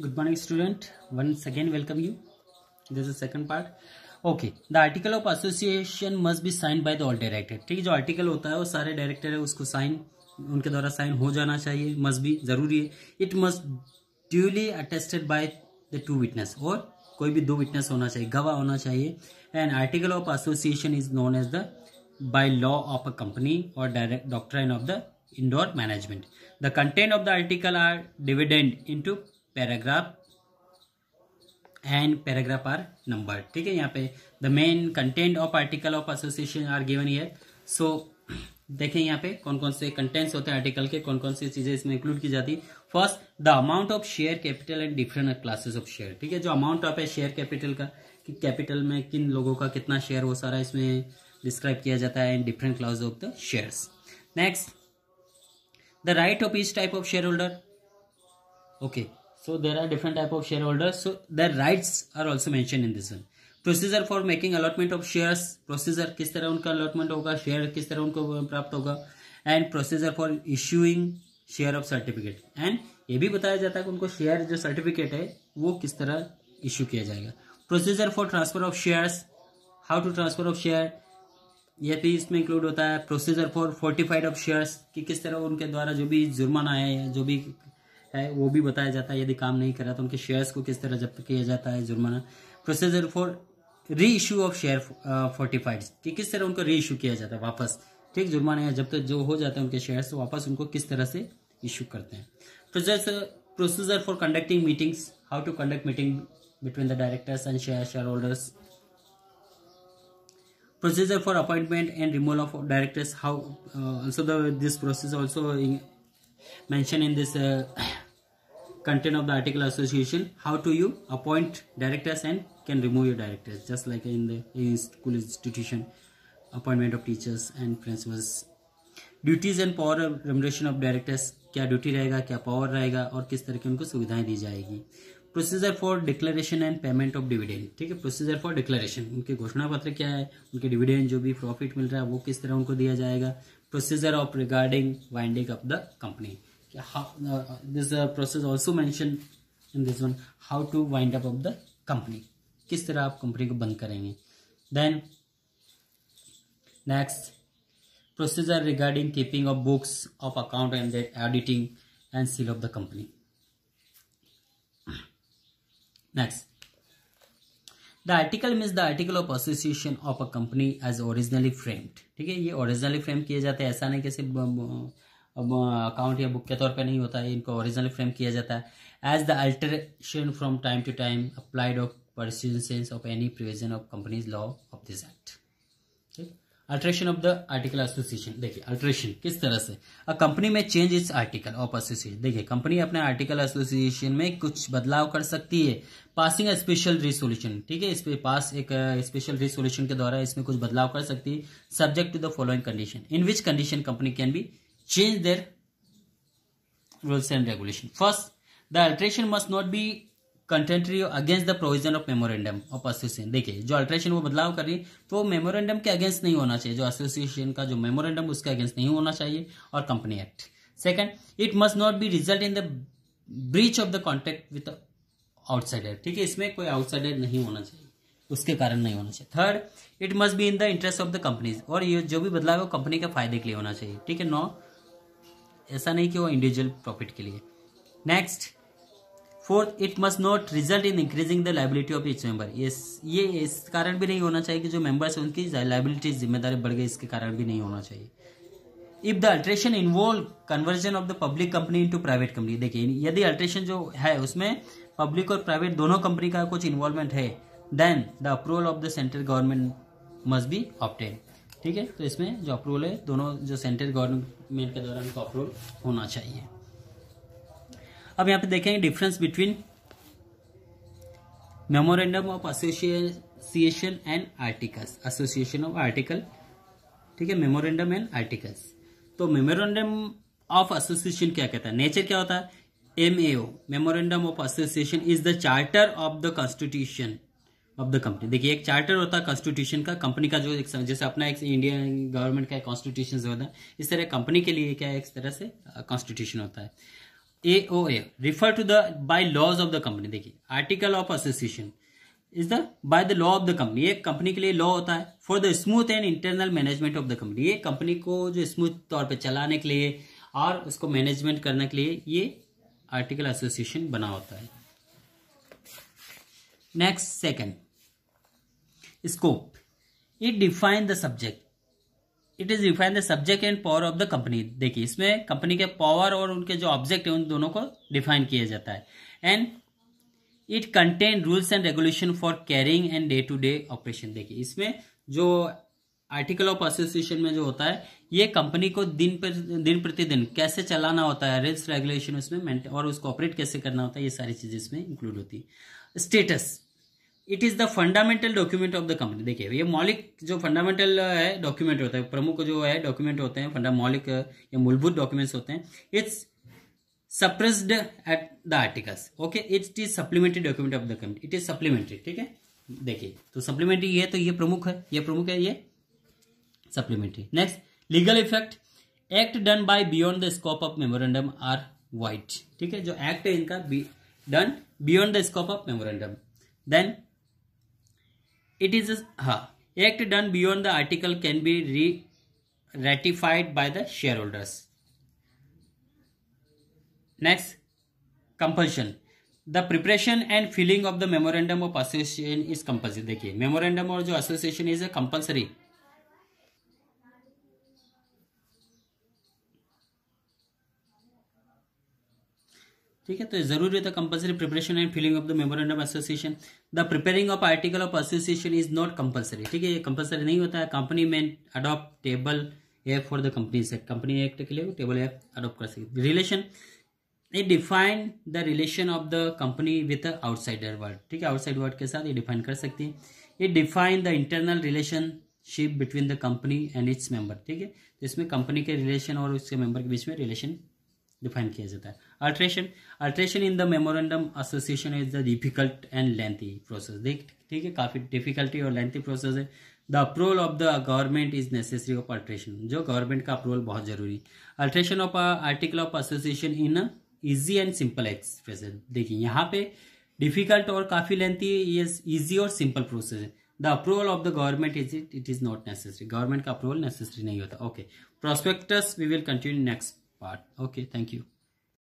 Good morning, student. Once again, welcome you. This is the second part. Okay. The article of association must be signed by the all director. ठीक है, जो article होता है वो सारे director है उसको साइन उनके द्वारा साइन हो जाना चाहिए, मस्ट भी जरूरी है. It must duly attested by the two witness, और कोई भी दो विटनेस होना चाहिए, गवाह होना चाहिए. And article of association is known as the by law of a company or direct doctrine of the indoor management. The content of the article are divided into paragraph and paragraph are numbered. ठीक है, यहाँ पे the main content of article of association are given here. So देखें यहाँ पे कौन कौन से कंटेंट्स होते हैं आर्टिकल के, कौन कौन सी चीजें इसमें इंक्लूड की जाती है. First, the amount of share capital and different classes of share. ठीक है, जो अमाउंट ऑफ है शेयर कैपिटल का, कि कैपिटल में किन लोगों का कितना शेयर, वो सारा इसमें डिस्क्राइब किया जाता है in different class of the shares. Next, the right of each type of share holder. Okay, so there are different type of share holder, so their rights are also mention in this one. Procedure for making allotment of shares, procedure किस तरह उनका allotment होगा, share किस तरह उनको प्राप्त होगा. And procedure for issuing share of certificate, and ये भी बताया जाता है कि उनको शेयर जो सर्टिफिकेट है वो किस तरह इश्यू किया जाएगा. Procedure for transfer of shares, how to transfer of share, ये भी इसमें इंक्लूड होता है. Procedure for fortified of shares, कि किस तरह उनके द्वारा जो भी जुर्माना है जो भी है वो भी बताया जाता है. यदि काम नहीं करा तो उनके शेयर्स को किस तरह जब्त किया जाता है, जुर्माना. प्रोसीजर फॉर री इशू ऑफ शेयर फोर्टिफाइड, कि किस तरह उनको री इशू किया जाता है वापस. ठीक, जुर्माना जब तक जो हो जाते हैं उनके शेयर्स तो वापस उनको किस तरह से इशू करते हैं. Procedure for conducting meetings, how to conduct meeting between the directors and share holders. Procedure for appointment and removal of directors, how also this process also mentioned in this content of the article association. How to you appoint directors and can remove your directors, just like in the school institution, appointment of teachers and principals. Duties and power of remuneration of directors, क्या duty रहेगा, क्या power रहेगा, और किस तरह की उनको सुविधाएं दी जाएगी. Procedure for declaration and payment of dividend. ठीक है, प्रोसीजर फॉर डिक्लेरेशन, उनके घोषणा पत्र क्या है, उनके डिविडेंड जो भी प्रॉफिट मिल रहा है वो किस तरह उनको दिया जाएगा. Procedure of regarding winding up the company, this process also mention in this one, how to wind up the company, किस तरह आप कंपनी को बंद करेंगे. Then next, procedure regarding keeping of books of account and auditing and seal of the company. Next, the article means the article of association of a company as originally framed. ठीक है, ये originally frame किए जाते हैं, ऐसा नहीं कि सिर्फ अकाउंट या बुक के तौर पे नहीं होता है, इनको ओरिजिनली फ्रेम किया जाता है. As the alteration from time to time applied of persistence of any provision of companies law of this act. ठीक, alteration of the article association. देखिए अल्टरेशन किस तरह से, अ कंपनी में change its article of association. देखिए company अपने article association में कुछ बदलाव कर सकती है. पासिंग अ स्पेशल रिसोल्यूशन, ठीक है, इस पे पास एक स्पेशल रिसोल्यूशन के द्वारा इसमें कुछ बदलाव कर सकती है. Subject to the following condition, in which condition company can be change their rules and regulation. First, the alteration must not be contrary against the provision of memorandum of association. देखिए जो अल्टरेशन वो बदलाव कर रही है तो वो memorandum के अगेंस्ट नहीं होना चाहिए, जो एसोसिएशन का जो मेमोरेंडम उसके अगेंस्ट नहीं होना चाहिए, और company act. Second, it must not B result in the breach of the contract with outsider. ठीक है, इसमें कोई आउटसाइडर नहीं होना चाहिए, उसके कारण नहीं होना चाहिए. Third, it must be in the interest of the companies, और ये जो भी बदलाव है वो कंपनी के फायदे के लिए होना चाहिए. ठीक है, नो ऐसा नहीं कि वो इंडिविजुअल प्रॉफिट के लिए. Next, fourth, it must not result in increasing the liability of each member. ये इस कारण भी नहीं होना चाहिए कि जो मेंबर्स हैं उनकी लाइबिलिटी जिम्मेदारी बढ़ गई, इसके कारण भी नहीं होना चाहिए. If the alteration involve conversion of the public company into private company. देखिए यदि अल्टरेशन जो है उसमें पब्लिक और प्राइवेट दोनों कंपनी का कुछ इन्वॉल्वमेंट है, then the approval of the central government must be obtain. ठीक है, तो इसमें जो अप्रूवल है दोनों जो सेंट्रल गवर्नमेंट के द्वारा उनको अप्रूवल होना चाहिए. अब यहाँ पे देखेंगे difference between memorandum of association and articles. Association of article, ठीक है, मेमोरेंडम एंड आर्टिकल्स. तो मेमोरेंडम ऑफ एसोसिएशन क्या कहता है, नेचर क्या होता है. MAO, memorandum of association, is the charter of the constitution of the company. देखिए एक चार्टर होता है कॉन्स्टिट्यूशन का, कंपनी का जो जैसे अपना एक इंडियन गवर्नमेंट का कॉन्स्टिट्यूशन होता है, इस तरह कंपनी के लिए क्या है एक तरह से कॉन्स्टिट्यूशन होता है. AOA refer to the by laws of the company। देखिए article of association is the by the law of the company, ये कंपनी के लिए लॉ होता है। For the smooth and internal management of the company, ये company को जो smooth तौर पे चलाने के लिए और उसको मैनेजमेंट करने के लिए ये आर्टिकल एसोसिएशन बना होता है। Next second, scope. It define the subject, it is define the subject and power of the company. देखिए इसमें कंपनी के पावर और उनके जो ऑब्जेक्ट है उन दोनों को डिफाइन किया जाता है। And it contain rules and regulation for carrying and day to day operation. देखिए इसमें जो आर्टिकल ऑफ एसोसिएशन में जो होता है ये कंपनी को दिन प्रतिदिन कैसे चलाना होता है, रूल्स रेगुलेशन उसमें और उसको ऑपरेट कैसे करना होता है, ये सारी चीजें इसमें इंक्लूड होती है। Status, it is the fundamental document of the company. देखिए ये मौलिक जो फंडामेंटल है डॉक्यूमेंट होता है, प्रमुख जो है डॉक्यूमेंट होते हैं, मौलिक या मूलभूत डॉक्यूमेंट्स होते हैं। It's suppressed at the articles, okay. It is supplementary document of the company, it is supplementary, ठीक है। देखिए तो सप्लीमेंट्री ये तो ये प्रमुख है, ये supplementary. Next, legal effect. Act done by beyond the scope of memorandum are void, ठीक है। जो एक्ट है इनका done beyond the scope of memorandum. Then it is act done beyond the article can be ratified by the shareholders. Next, compulsion. The preparation and filling of the memorandum of association is compulsory। देखिए memorandum और जो association is a compulsory। ठीक है, तो जरूरी है compulsory preparation and filing of the memorandum association. The preparing of article of association is not compulsory, ठीक है, ये कंपल्सरी नहीं होता है। कंपनी में adopt table F for the company act, company act के लिए टेबल एफ अडॉप्ट कर सकती। Relation, it define the relation of the company with outsider world, ठीक है, आउटसाइड वर्ल्ड के साथ ये डिफाइन कर सकती है। It define the internal relationship between the company and its member, ठीक है, तो इसमें कंपनी के रिलेशन और उसके मेंबर के बीच में रिलेशन डिफाइन किया जाता है। Alteration in the memorandum association is the difficult and lengthy process. ठीक है, काफी डिफिकल्टी और लेंथी प्रोसेस है। The approval of the government is necessary of alteration, जो गवर्नमेंट का अप्रूवल बहुत जरूरी। Alteration of article of association in easy and simple expression. देखिए यहाँ पे डिफिकल्ट और काफी लेंथी, ये इजी और सिंपल प्रोसेस है। The approval of the government it is not necessary, government का अप्रूवल नेसेसरी नहीं होता। Okay, prospectus we will continue next part. Okay, thank you.